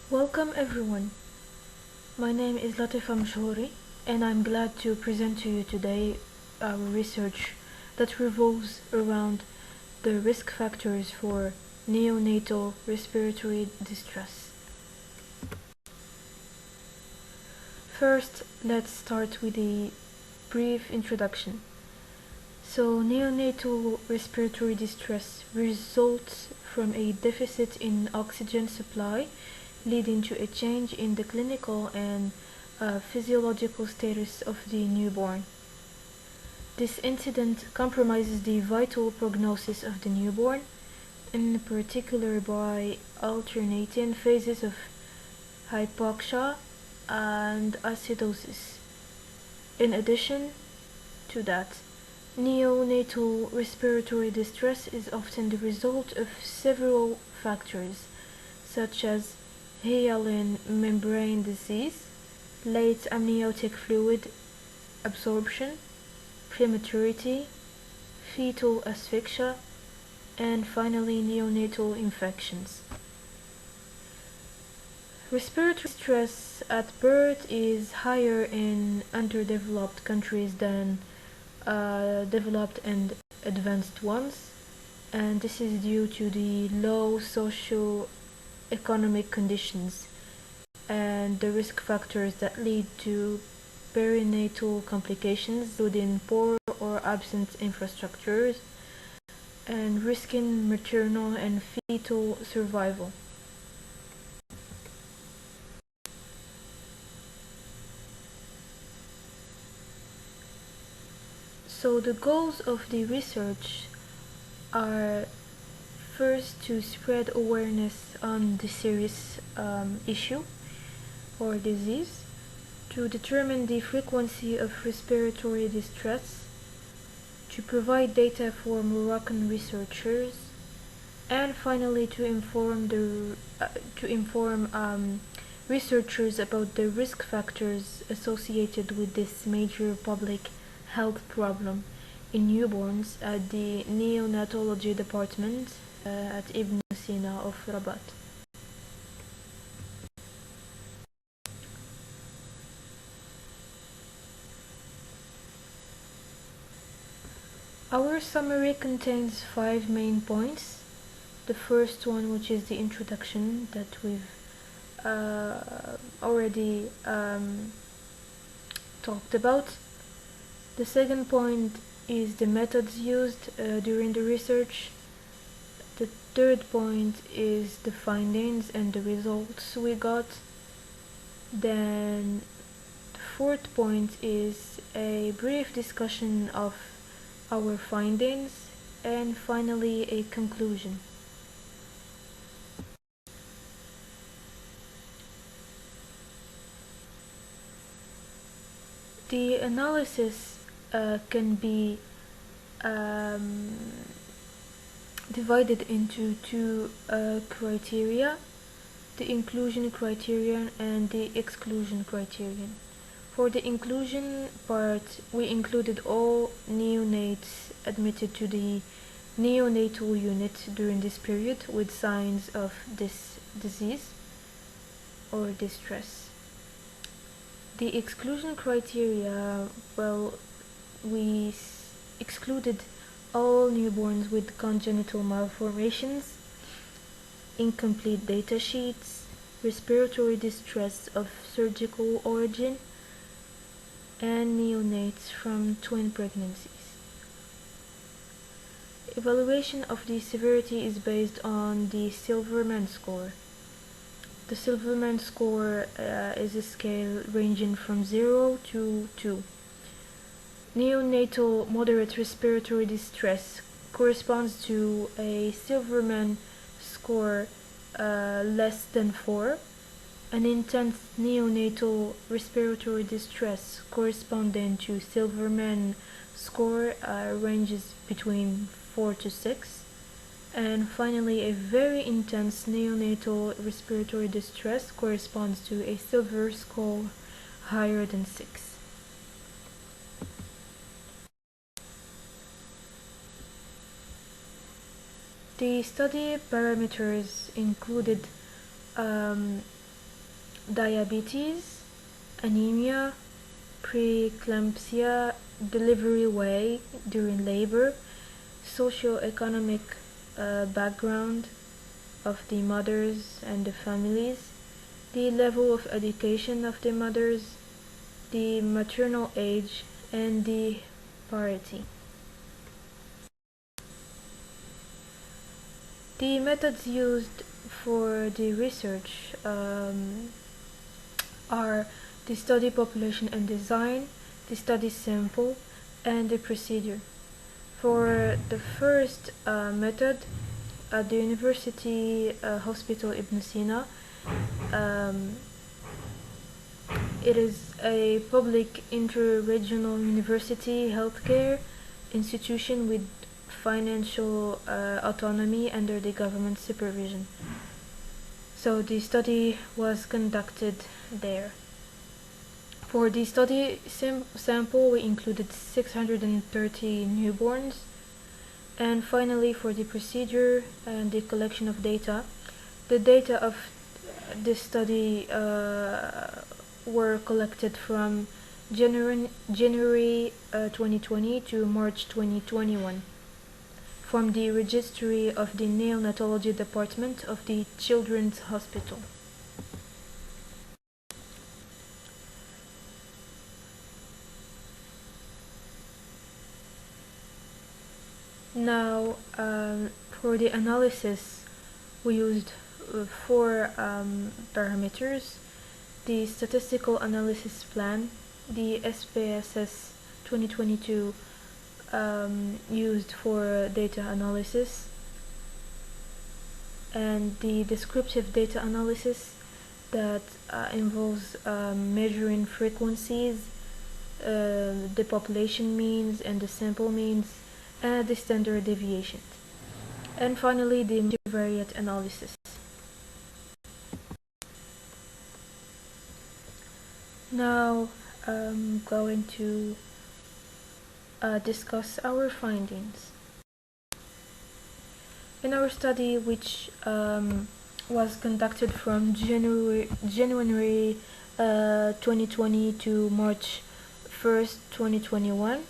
Welcome everyone. My name is Latifa Mochhoury and I'm glad to present to you today our research that revolves around the risk factors for neonatal respiratory distress. First, let's start with a brief introduction. So, neonatal respiratory distress results from a deficit in oxygen supply, leading to a change in the clinical and physiological status of the newborn. This incident compromises the vital prognosis of the newborn, in particular by alternating phases of hypoxia and acidosis. In addition to that, neonatal respiratory distress is often the result of several factors, such as hyaline membrane disease, late amniotic fluid absorption, prematurity, fetal asphyxia, and finally neonatal infections. Respiratory stress at birth is higher in underdeveloped countries than developed and advanced ones, and this is due to the low socio-economic conditions and the risk factors that lead to perinatal complications, including poor or absent infrastructures, and risking maternal and fetal survival. So the goals of the research are first to spread awareness on the serious issue or disease, to determine the frequency of respiratory distress, to provide data for Moroccan researchers, and finally to inform researchers about the risk factors associated with this major public health problem in newborns at the neonatology department at Ibn Sina of Rabat. Our summary contains 5 main points. The first one, which is the introduction that we've already talked about. The second point is the methods used during the research. The third point is the findings and the results we got. Then the fourth point is a brief discussion of our findings, and finally a conclusion. The analysis can be divided into two criteria: the inclusion criterion and the exclusion criterion. For the inclusion part, we included all neonates admitted to the neonatal unit during this period with signs of this disease or distress. The exclusion criteria, we excluded all newborns with congenital malformations, incomplete data sheets, respiratory distress of surgical origin, and neonates from twin pregnancies. Evaluation of the severity is based on the Silverman score. The Silverman score is a scale ranging from 0 to 2. Neonatal moderate respiratory distress corresponds to a Silverman score less than 4. An intense neonatal respiratory distress corresponding to Silverman score ranges between 4 to 6. And finally, a very intense neonatal respiratory distress corresponds to a silver score higher than 6. The study parameters included diabetes, anemia, preeclampsia, delivery way during labor, socio-economic background of the mothers and the families, the level of education of the mothers, the maternal age, and the parity. The methods used for the research are the study population and design, the study sample, and the procedure. For the first method, at the University Hospital Ibn Sina, it is a public inter-regional university healthcare institution with financial autonomy under the government supervision. So the study was conducted there. For the study sample, we included 630 newborns. And finally, for the procedure and the collection of data, the data of this study were collected from January 2020 to March 2021 from the registry of the neonatology department of the Children's Hospital. Now, for the analysis, we used four parameters: the statistical analysis plan, the SPSS 2022 used for data analysis, and the descriptive data analysis that involves measuring frequencies, the population means and the sample means, and the standard deviations. And finally, the multivariate analysis. Now I'm going to discuss our findings. In our study, which was conducted from January 2020 to March 1st, 2021,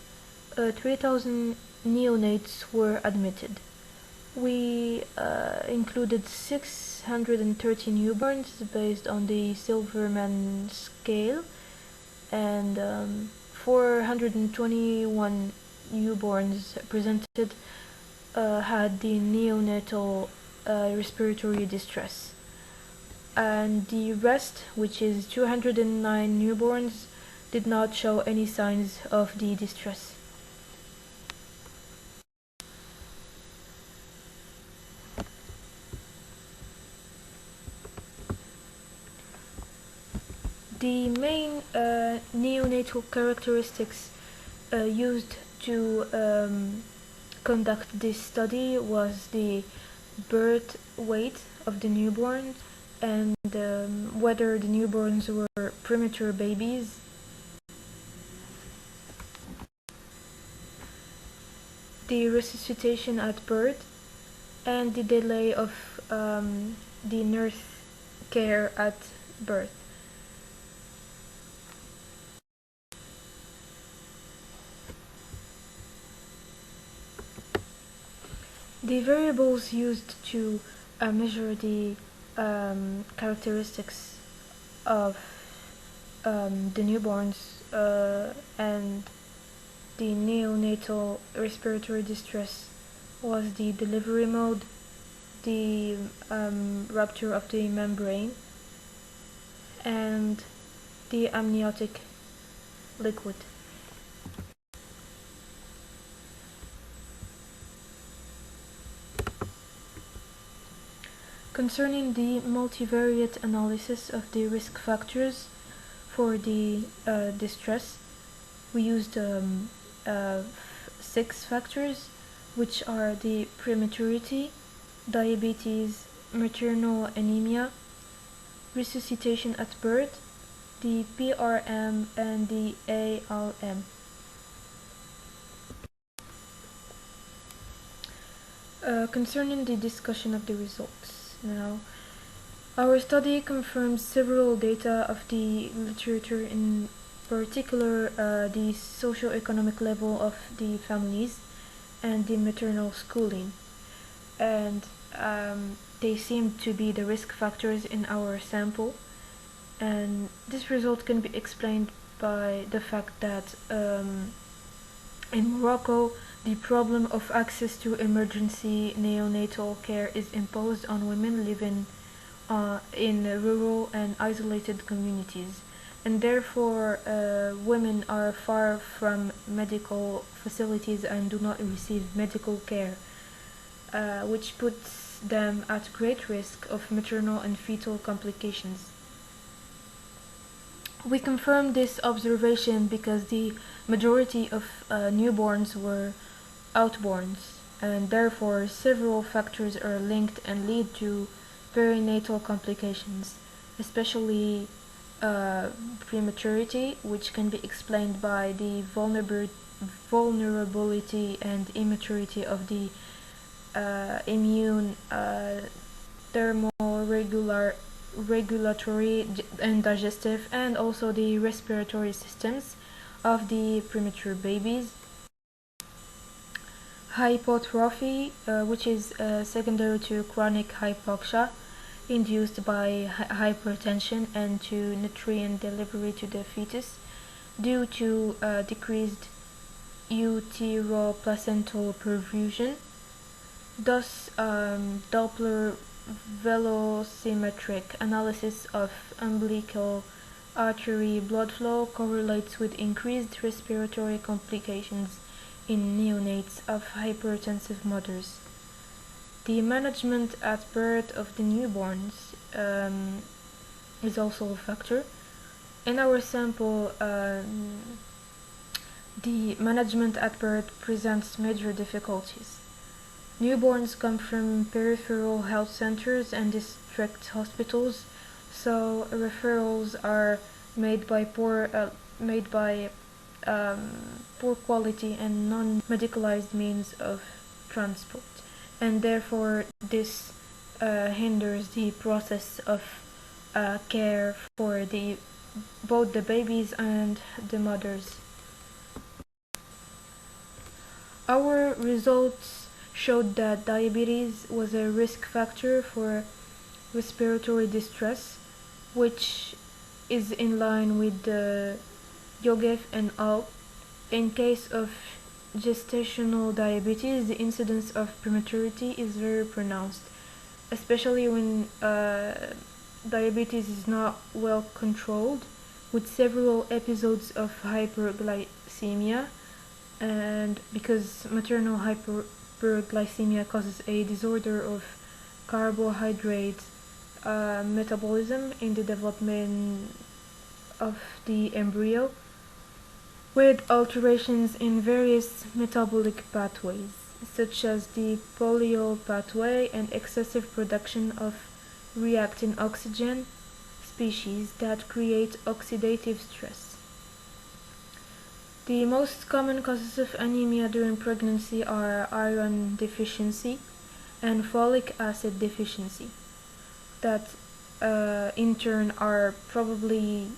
3,000 neonates were admitted. We included 630 newborns based on the Silverman scale, and 421 newborns presented had the neonatal respiratory distress, and the rest, which is 209 newborns, did not show any signs of the distress. The main neonatal characteristics used to conduct this study was the birth weight of the newborn and whether the newborns were premature babies, the resuscitation at birth, and the delay of the nurse care at birth. The variables used to measure the characteristics of the newborns and the neonatal respiratory distress was the delivery mode, the rupture of the membrane, and the amniotic liquid. Concerning the multivariate analysis of the risk factors for the distress, we used 6 factors, which are the prematurity, diabetes, maternal anemia, resuscitation at birth, the PRM, and the ARM. Concerning the discussion of the results. Now, Our study confirms several data of the literature, in particular the socio-economic level of the families and the maternal schooling, and they seem to be the risk factors in our sample. And this result can be explained by the fact that in Morocco, the problem of access to emergency neonatal care is imposed on women living in rural and isolated communities, and therefore women are far from medical facilities and do not receive medical care, which puts them at great risk of maternal and fetal complications. We confirm this observation because the majority of newborns were outborns, and therefore several factors are linked and lead to perinatal complications, especially prematurity, which can be explained by the vulnerability and immaturity of the immune, thermoregulatory and digestive, and also the respiratory systems of the premature babies. Hypotrophy, which is secondary to chronic hypoxia induced by hypertension and to nutrient delivery to the fetus due to decreased uteroplacental perfusion. Thus, Doppler velocimetric analysis of umbilical artery blood flow correlates with increased respiratory complications in neonates of hypertensive mothers. The management at birth of the newborns is also a factor. In our sample, the management at birth presents major difficulties. Newborns come from peripheral health centers and district hospitals, so referrals are made by poor quality and non-medicalized means of transport, and therefore this hinders the process of care for both the babies and the mothers. Our results showed that diabetes was a risk factor for respiratory distress, which is in line with the Yogev and al. In case of gestational diabetes, the incidence of prematurity is very pronounced, especially when diabetes is not well controlled, with several episodes of hyperglycemia, and because maternal hyperglycemia causes a disorder of carbohydrate metabolism in the development of the embryo, with alterations in various metabolic pathways, such as the polyol pathway and excessive production of reactant oxygen species that create oxidative stress. The most common causes of anemia during pregnancy are iron deficiency and folic acid deficiency, that in turn are probably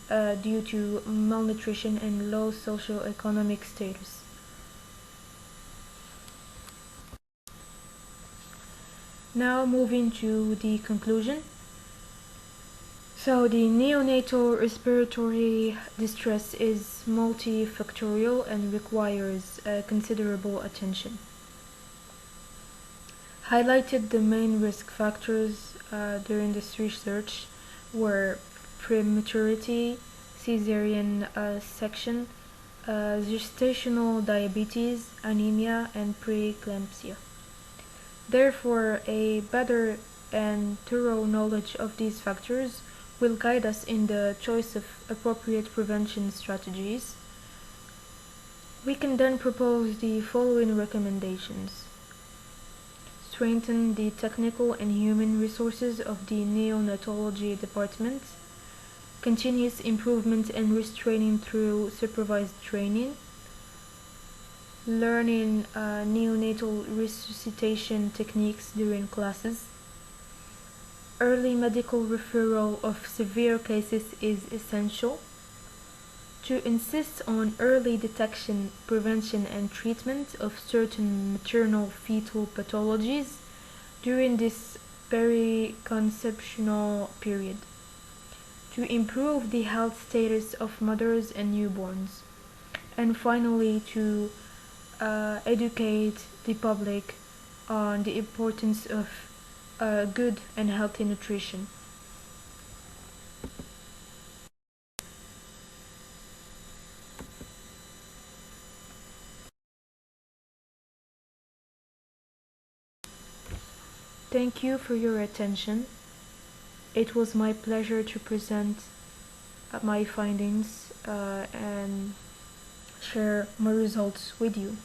due to malnutrition and low socioeconomic status. Now moving to the conclusion. So the neonatal respiratory distress is multifactorial and requires considerable attention. Highlighted the main risk factors during this research were prematurity, caesarean section, gestational diabetes, anemia, and preeclampsia. Therefore, a better and thorough knowledge of these factors will guide us in the choice of appropriate prevention strategies. We can then propose the following recommendations. Strengthen the technical and human resources of the neonatology department. Continuous improvement and retraining through supervised training. Learning neonatal resuscitation techniques during classes. early medical referral of severe cases is essential. To insist on early detection, prevention, and treatment of certain maternal fetal pathologies during this periconceptional period. To improve the health status of mothers and newborns. And finally, to educate the public on the importance of good and healthy nutrition. Thank you for your attention. It was my pleasure to present my findings and share my results with you.